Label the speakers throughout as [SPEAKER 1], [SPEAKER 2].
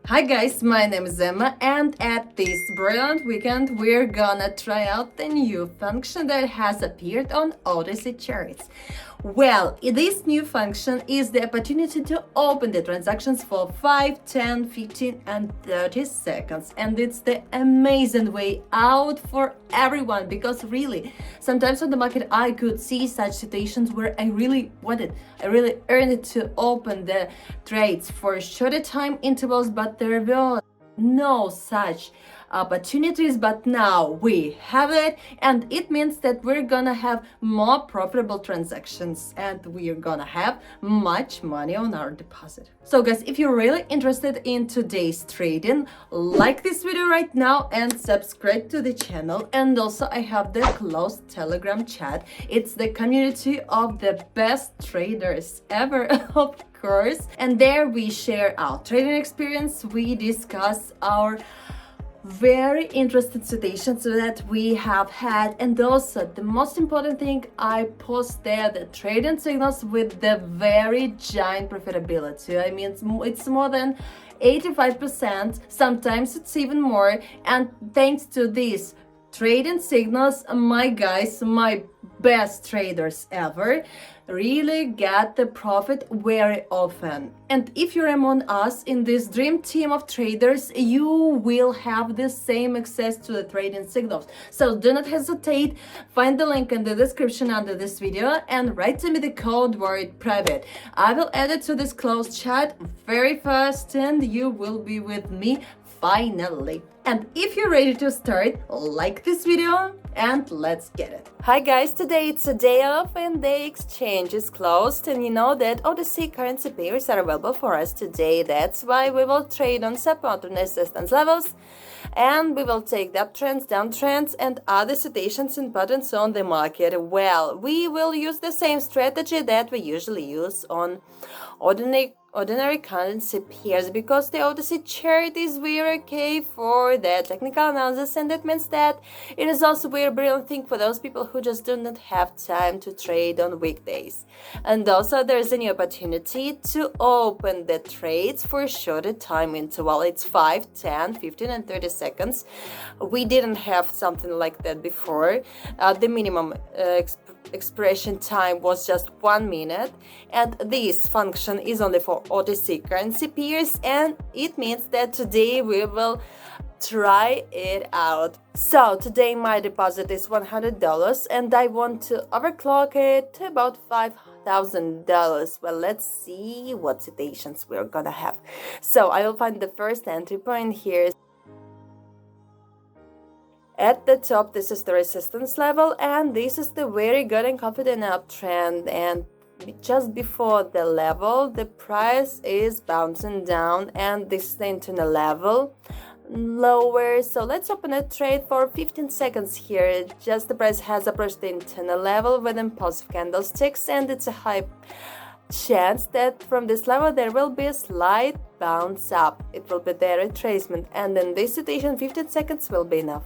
[SPEAKER 1] Hi guys, my name is Emma, and at this brilliant weekend we're gonna try out the new function that has appeared on Odyssey charts. Well, this new function is the opportunity to open the transactions for 5, 10, 15 and 30 seconds, and it's the amazing way out for everyone because really sometimes on the market I could see such situations where I really earned it to open the trades for shorter time intervals, but there were no such opportunities. But now we have it, and it means that we're gonna have more profitable transactions and we're gonna have much money on our deposit. So guys, if you're really interested in today's trading, like this video right now and subscribe to the channel. And also I have the closed Telegram chat. It's the community of the best traders ever of course, and there we share our trading experience. We discuss our very interesting situations that we have had, and also the most important thing, I post there the trading signals with the very giant profitability. I mean, it's more than 85%, sometimes it's even more, and thanks to these trading signals, my guys, my best traders ever really get the profit very often. And if you're among us in this dream team of traders, you will have the same access to the trading signals. So do not hesitate, find the link in the description under this video and write to me the code word private. I will add it to this closed chat very fast and you will be with me finally. And if you're ready to start, like this video and let's get it. Hi guys, today it's a day off and the exchange is closed, and you know that Odyssey currency pairs are available for us today. That's why we will trade on support and resistance levels, and we will take the uptrends, downtrends and other situations and patterns on the market. Well, we will use the same strategy that we usually use on ordinary currency pairs, because the Odyssey chart is very okay for the technical analysis, and that means that it is also very brilliant thing for those people who just do not have time to trade on weekdays. And also there's a new opportunity to open the trades for a shorter time interval. It's 5, 10, 15 and 30 seconds. We didn't have something like that before. The minimum expiration time was just 1 minute, and this function is only for Odyssey currency pairs, and it means that today we will try it out. So today my deposit is $100 and I want to overclock it to about $5,000. Well, let's see what situations we're gonna have. So I will find the first entry point here. At the top, this is the resistance level, and this is the very good and confident uptrend, and just before the level the price is bouncing down, and this is the internal level lower. So let's open a trade for 15 seconds here. Just the price has approached the internal level with impulsive candlesticks, and it's a high chance that from this level there will be a slight bounce up. It will be the retracement, and in this situation 15 seconds will be enough.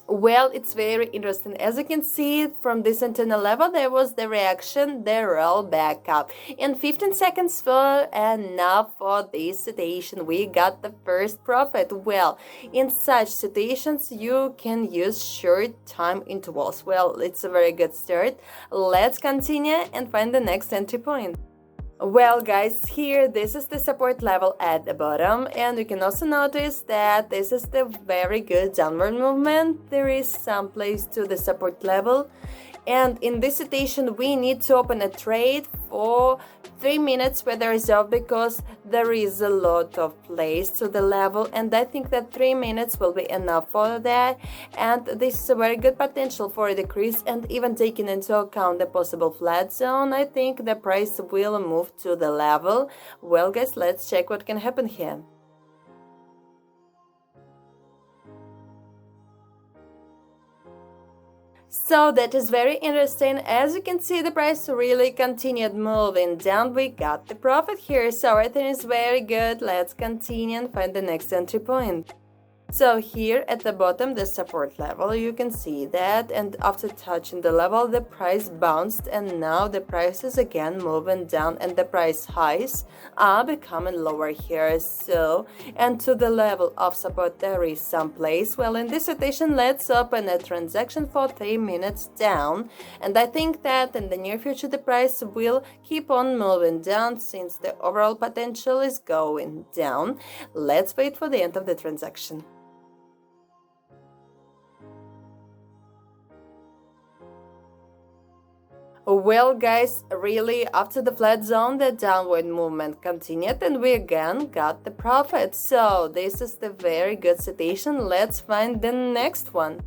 [SPEAKER 1] Well, it's very interesting. As you can see, from this internal level there was the reaction, the roll back up, and 15 seconds were enough for this situation. We got the first profit. Well, in such situations you can use short time intervals. Well, it's a very good start. Let's continue and find the next entry point. Well guys, here this is the support level at the bottom, and you can also notice that this is the very good downward movement. There is some place to the support level, and in this situation we need to open a trade for 3 minutes with a reserve, because there is a lot of place to the level, and I think that 3 minutes will be enough for that, and this is a very good potential for a decrease. And even taking into account the possible flat zone, I think the price will move to the level. Well guys, let's check what can happen here. So that is very interesting. As you can see, the price really continued moving down. We got the profit here, so everything is very good. Let's continue and find the next entry point. So here at the bottom, the support level, you can see that, and after touching the level, the price bounced, and now the price is again moving down, and the price highs are becoming lower here. So, and to the level of support, there is some place. Well, in this situation, let's open a transaction for 3 minutes down, and I think that in the near future, the price will keep on moving down since the overall potential is going down. Let's wait for the end of the transaction. Well, guys, really, after the flat zone, the downward movement continued and we again got the profit. So this is the very good situation. Let's find the next one.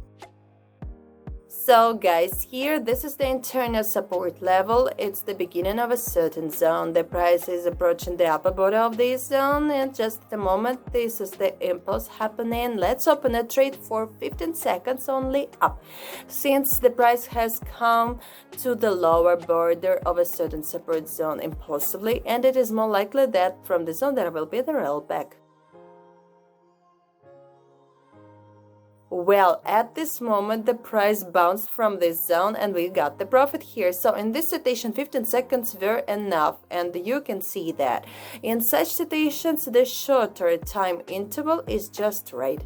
[SPEAKER 1] So guys, here this is the internal support level. It's the beginning of a certain zone. The price is approaching the upper border of this zone, and just at the moment this is the impulse happening. Let's open a trade for 15 seconds only up, since the price has come to the lower border of a certain support zone impulsively, and it is more likely that from the zone there will be the rollback. Well, at this moment, the price bounced from this zone and we got the profit here. So in this situation, 15 seconds were enough, and you can see that. In such situations, the shorter time interval is just right.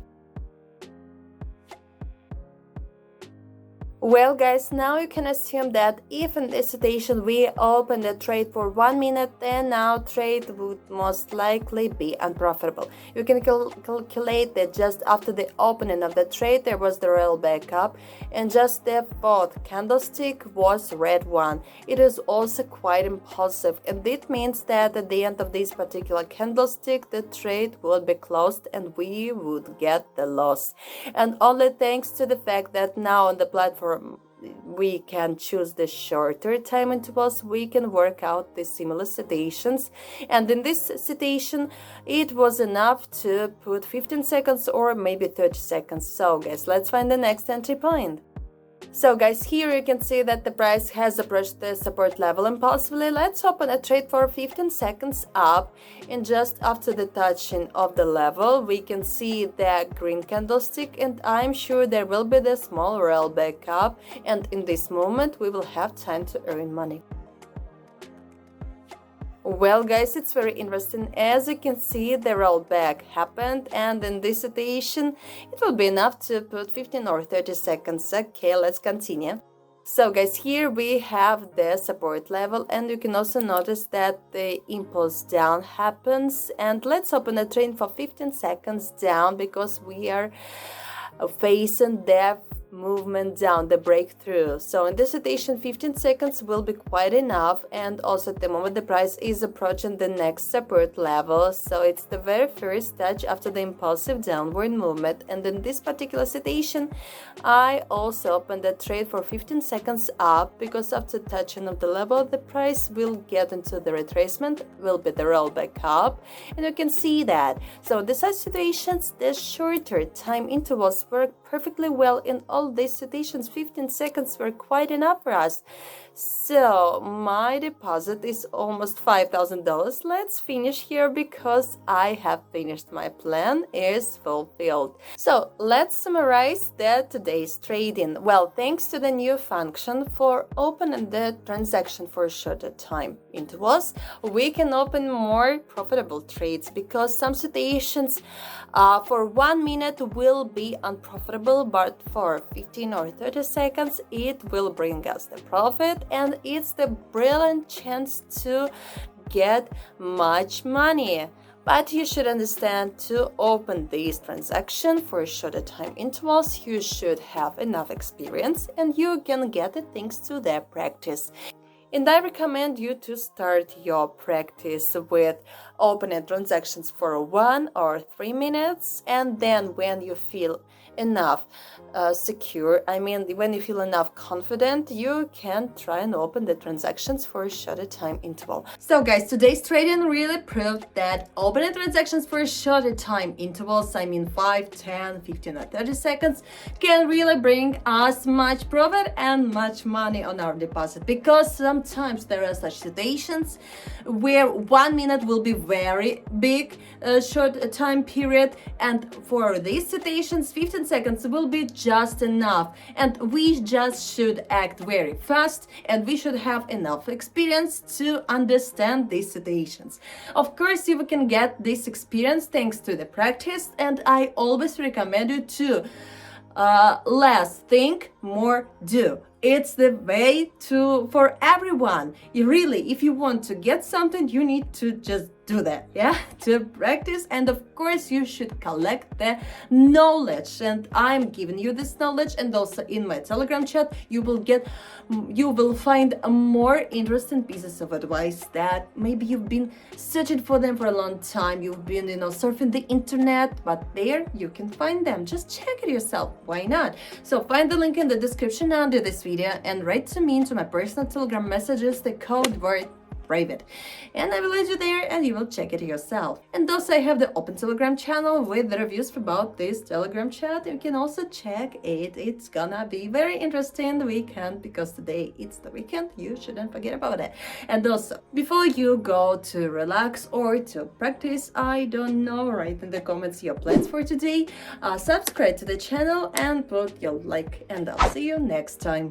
[SPEAKER 1] Well, guys, now you can assume that if in this situation we open the trade for 1 minute, then our trade would most likely be unprofitable. You can calculate that just after the opening of the trade there was the rollback up, and just the fourth candlestick was red one. It is also quite impulsive, and it means that at the end of this particular candlestick the trade would be closed and we would get the loss. And only thanks to the fact that now on the platform we can choose the shorter time intervals, we can work out the similar situations, and in this situation it was enough to put 15 seconds or maybe 30 seconds. So guys, let's find the next entry point. So guys, here you can see that the price has approached the support level impulsively. Let's open a trade for 15 seconds up, and just after the touching of the level we can see the green candlestick, and I'm sure there will be the small rollback up, and in this moment we will have time to earn money. Well, guys, it's very interesting. As you can see, the rollback happened, and in this situation it will be enough to put 15 or 30 seconds. Okay, let's continue. So guys, here we have the support level, and you can also notice that the impulse down happens, and let's open a trade for 15 seconds down because we are facing the movement down, the breakthrough. So in this situation 15 seconds will be quite enough, and also at the moment the price is approaching the next support level, so it's the very first touch after the impulsive downward movement. And in this particular situation I also opened the trade for 15 seconds up because after touching of the level the price will get into the retracement, will be the rollback up, and you can see that. So in such situations the shorter time intervals work perfectly well. In all these situations 15 seconds were quite enough for us. So my deposit is almost $5,000. Let's finish here because I have finished. My plan is fulfilled. So let's summarize today's trading. Well, thanks to the new function for opening the transaction for a shorter time intervals, we can open more profitable trades, because some situations for 1 minute will be unprofitable, but for 15 or 30 seconds it will bring us the profit, and it's the brilliant chance to get much money. But you should understand, to open this transaction for shorter time intervals you should have enough experience, and you can get it thanks to their practice. And I recommend you to start your practice with opening transactions for 1 or 3 minutes, and then when you feel enough secure, when you feel enough confident, you can try and open the transactions for a shorter time interval. So guys, today's trading really proved that opening transactions for shorter time intervals, 5, 10, 15 or 30 seconds, can really bring us much profit and much money on our deposit, because some sometimes there are such situations where 1 minute will be very big short time period, and for these situations 15 seconds will be just enough, and we just should act very fast, and we should have enough experience to understand these situations. Of course, you can get this experience thanks to the practice, and I always recommend you to less think, more do. It's the way to for everyone. Really, if you want to get something, you need to just do that, yeah, to practice. And of course, you should collect the knowledge, and I'm giving you this knowledge. And also in my Telegram chat, you will find more interesting pieces of advice that maybe you've been searching for them for a long time. You've been, surfing the internet, but there you can find them. Just check it yourself. Why not? So find the link in the description under this video and write to me into my personal Telegram messages the code word private, and I will lead you there and you will check it yourself. And also I have the open Telegram channel with the reviews about this Telegram chat. You can also check it. It's gonna be very interesting the weekend, because today it's the weekend. You shouldn't forget about it. And also, before you go to relax or to practice, I don't know, write in the comments your plans for today. Subscribe to the channel and put your like, and I'll see you next time.